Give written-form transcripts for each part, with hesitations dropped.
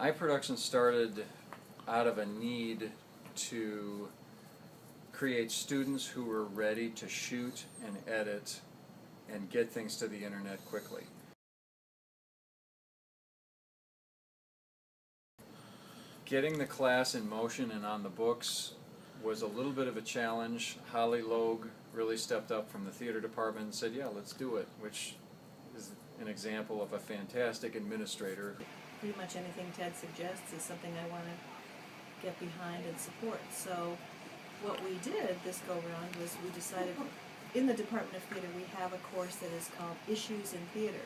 iProduction started out of a need to create students who were ready to shoot and edit and get things to the internet quickly. Getting the class in motion and on the books was a little bit of a challenge. Holly Logue really stepped up from the theater department and said, yeah, let's do it, which is an example of a fantastic administrator. Pretty much anything Ted suggests is something I want to get behind and support. So what we did this go-round was we decided in the Department of Theater we have a course that is called Issues in Theater,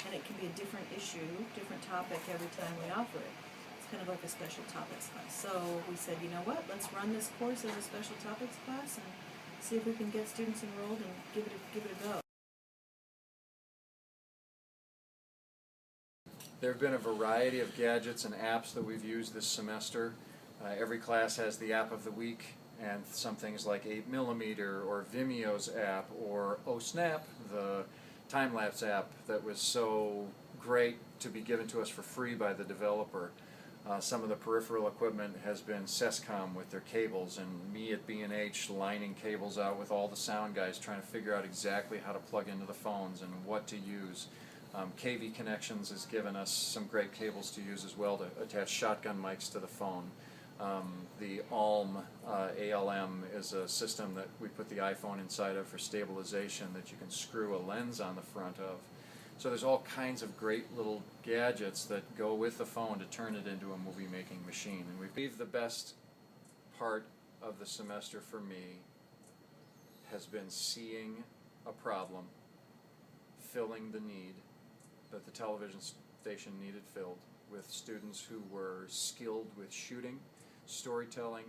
and it can be a different issue, different topic every time we offer it. It's kind of like a special topics class. So we said, you know what, let's run this course as a special topics class and see if we can get students enrolled and give it a go. There have been a variety of gadgets and apps that we've used this semester. Every class has the app of the week, and some things like 8mm or Vimeo's app, or Oh Snap, the time-lapse app that was so great to be given to us for free by the developer. Some of the peripheral equipment has been Sescom with their cables, and me at B&H lining cables out with all the sound guys trying to figure out exactly how to plug into the phones and what to use. KV Connections has given us some great cables to use as well to attach shotgun mics to the phone. The ALM is a system that we put the iPhone inside of for stabilization that you can screw a lens on the front of. So there's all kinds of great little gadgets that go with the phone to turn it into a movie-making machine. And we believe the best part of the semester for me has been seeing a problem, filling the need that the television station needed filled with students who were skilled with shooting, storytelling,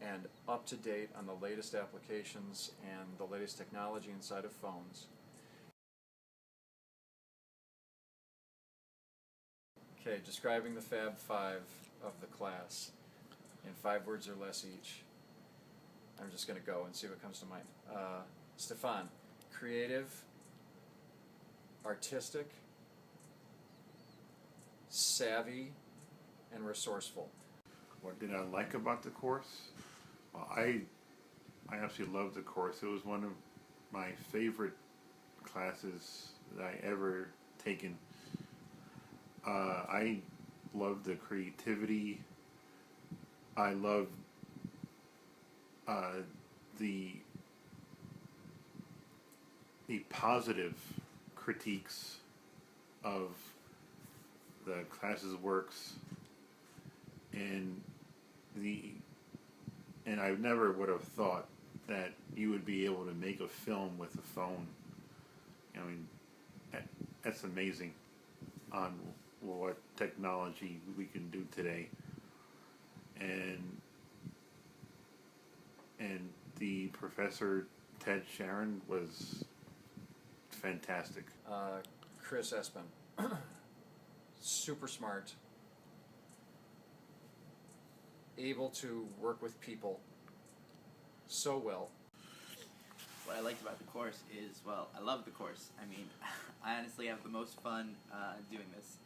and up to date on the latest applications and the latest technology inside of phones. Okay, describing the Fab Five of the class in 5 words or less each. I'm just going to go and see what comes to mind. Stefan, creative, artistic, savvy, and resourceful. What did I like about the course? Well, I absolutely loved the course. It was one of my favorite classes that I ever taken. I loved the creativity. I loved the positive critiques of the class's works, and I never would have thought that you would be able to make a film with a phone. I mean, that's amazing on what technology we can do today. And the Professor Ted Sharon was fantastic. Chris Espen, super smart, able to work with people so well. What I liked about the course is, well, I love the course. I mean, I honestly have the most fun doing this.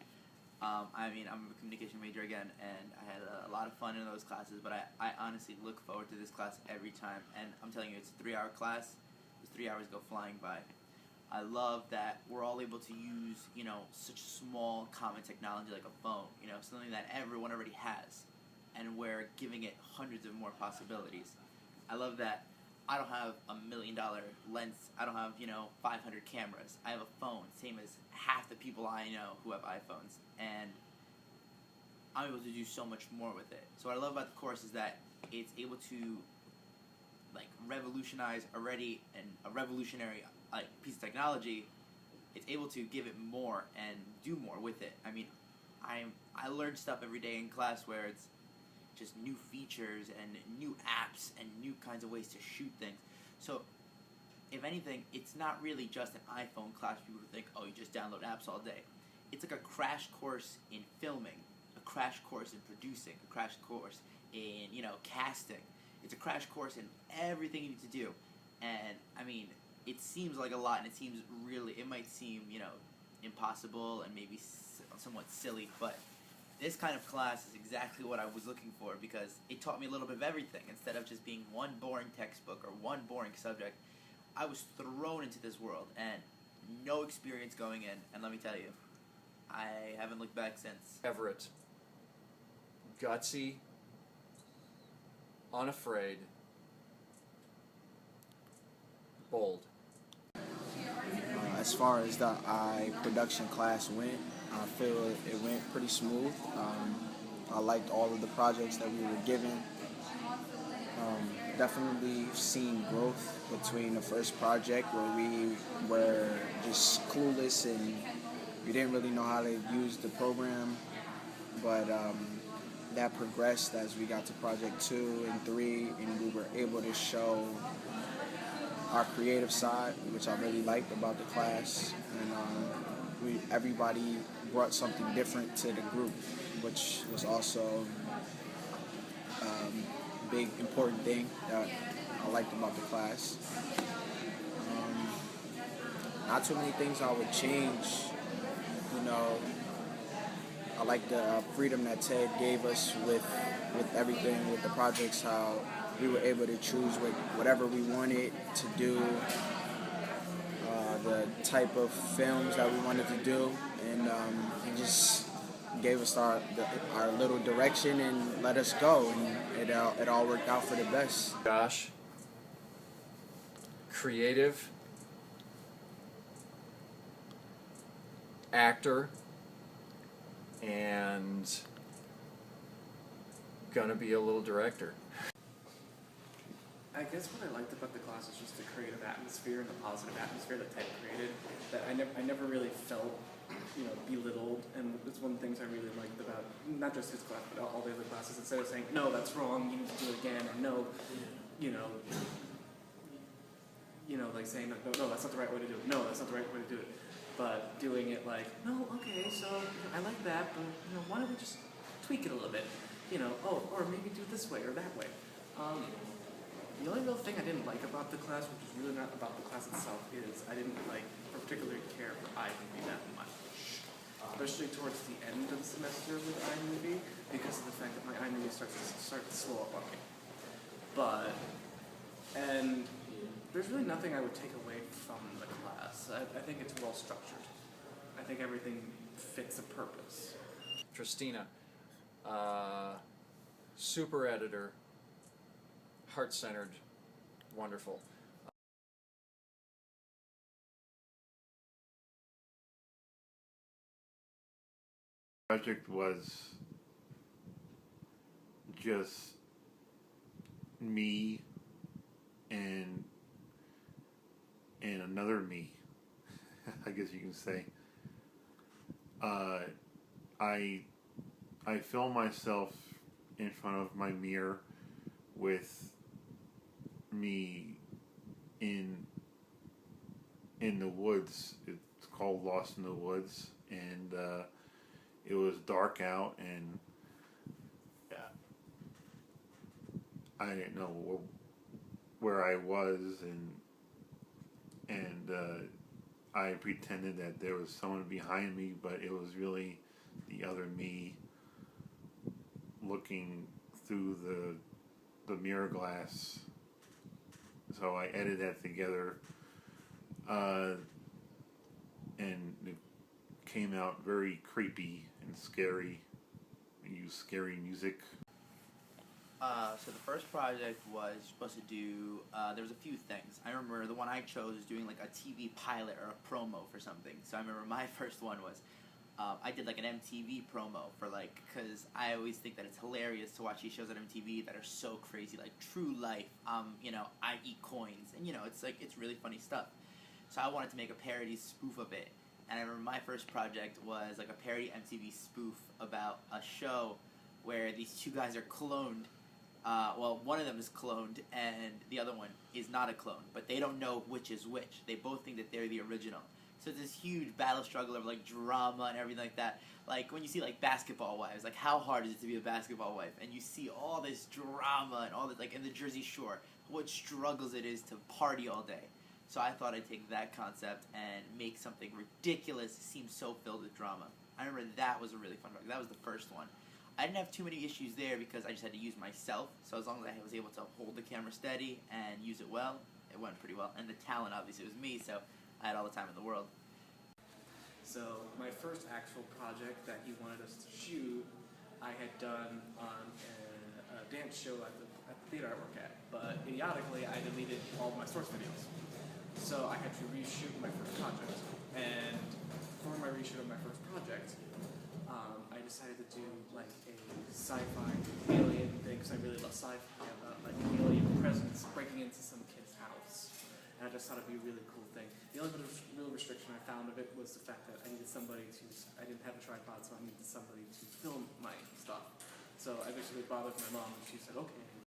I mean, I'm a communication major again, and I had a lot of fun in those classes, but I honestly look forward to this class every time. And I'm telling you, it's a 3-hour class. Those 3 hours go flying by. I love that we're all able to use, such small common technology like a phone, something that everyone already has, and we're giving it hundreds of more possibilities. I love that I don't have $1 million lens. I don't have, 500 cameras. I have a phone, same as half the people I know who have iPhones, and I'm able to do so much more with it. So what I love about the course is that it's able to, revolutionize already a revolutionary piece of technology. It's able to give it more and do more with it. I mean, I learn stuff every day in class where it's just new features and new apps and new kinds of ways to shoot things. So, if anything, it's not really just an iPhone class. People think, oh, you just download apps all day. It's like a crash course in filming, a crash course in producing, a crash course in, casting. It's a crash course in everything you need to do. And, I mean, it seems like a lot, and it might seem, impossible and maybe somewhat silly, but this kind of class is exactly what I was looking for, because it taught me a little bit of everything. Instead of just being one boring textbook or one boring subject, I was thrown into this world and no experience going in. And let me tell you, I haven't looked back since. Everett. Gutsy, unafraid, bold. As far as the iProduction class went, I feel it went pretty smooth. I liked all of the projects that we were given. Definitely seen growth between the first project where we were just clueless and we didn't really know how to use the program, but that progressed as we got to project 2 and 3, and we were able to show our creative side, which I really liked about the class, and everybody brought something different to the group, which was also a big important thing that I liked about the class. Not too many things I would change, you know. I like the freedom that Ted gave us with everything, with the projects, how we were able to choose whatever we wanted to do, the type of films that we wanted to do, and he just gave us our little direction and let us go, and it all worked out for the best. Josh, creative, actor, and gonna be a little director. I guess what I liked about the class was just the creative atmosphere and the positive atmosphere that Ted created. That I never really felt, belittled, and it's one of the things I really liked about not just his class but all the other classes. Instead of saying no, that's wrong, you need to do it again, or no, like saying no, that's not the right way to do it. No, that's not the right way to do it. But doing it like, no, okay, so I like that, but why don't we just tweak it a little bit? Or maybe do it this way or that way. The only real thing I didn't like about the class, which is really not about the class itself, is I didn't particularly care for iMovie that much. Especially towards the end of the semester with iMovie, because of the fact that my iMovie started to slow up on me. And there's really nothing I would take away from the class. I think it's well structured. I think everything fits a purpose. Tristina, super editor, heart-centered, wonderful. Project was just me and another me, I guess you can say. I film myself in front of my mirror with me in the woods. It's called Lost in the Woods, and it was dark out, and I didn't know where I was, and I pretended that there was someone behind me, but it was really the other me looking through the mirror glass. So I edited that together, and it came out very creepy and scary. I used scary music. So the first project was supposed to do, there was a few things. I remember the one I chose was doing like a TV pilot or a promo for something. So I remember my first one was, I did like an MTV promo for because I always think that it's hilarious to watch these shows on MTV that are so crazy, like True Life, I Eat Coins, and it's really funny stuff. So I wanted to make a parody spoof of it. And I remember my first project was like a parody MTV spoof about a show where these two guys are cloned. One of them is cloned, and the other one is not a clone, but they don't know which is which. They both think that they're the original. So it's this huge battle struggle of drama and everything like that. Like when you see Basketball Wives, how hard is it to be a basketball wife? And you see all this drama and all this, in the Jersey Shore, what struggles it is to party all day. So I thought I'd take that concept and make something ridiculous seem so filled with drama. I remember that was a really fun project. That was the first one. I didn't have too many issues there because I just had to use myself. So as long as I was able to hold the camera steady and use it well, it went pretty well. And the talent, obviously, was me, so I had all the time in the world. So my first actual project that he wanted us to shoot, I had done on a dance show at the theater I work at. But idiotically, I deleted all of my source videos. So I had to reshoot my first project. And for my reshoot of my first project, I decided to do like a sci-fi alien thing because I really love sci-fi, like alien presence breaking into some kid's house. And I just thought it'd be a really cool thing. The only real restriction I found of it was the fact that I needed somebody to, I didn't have a tripod, so I needed somebody to film my stuff. So I basically bothered my mom, and she said, okay,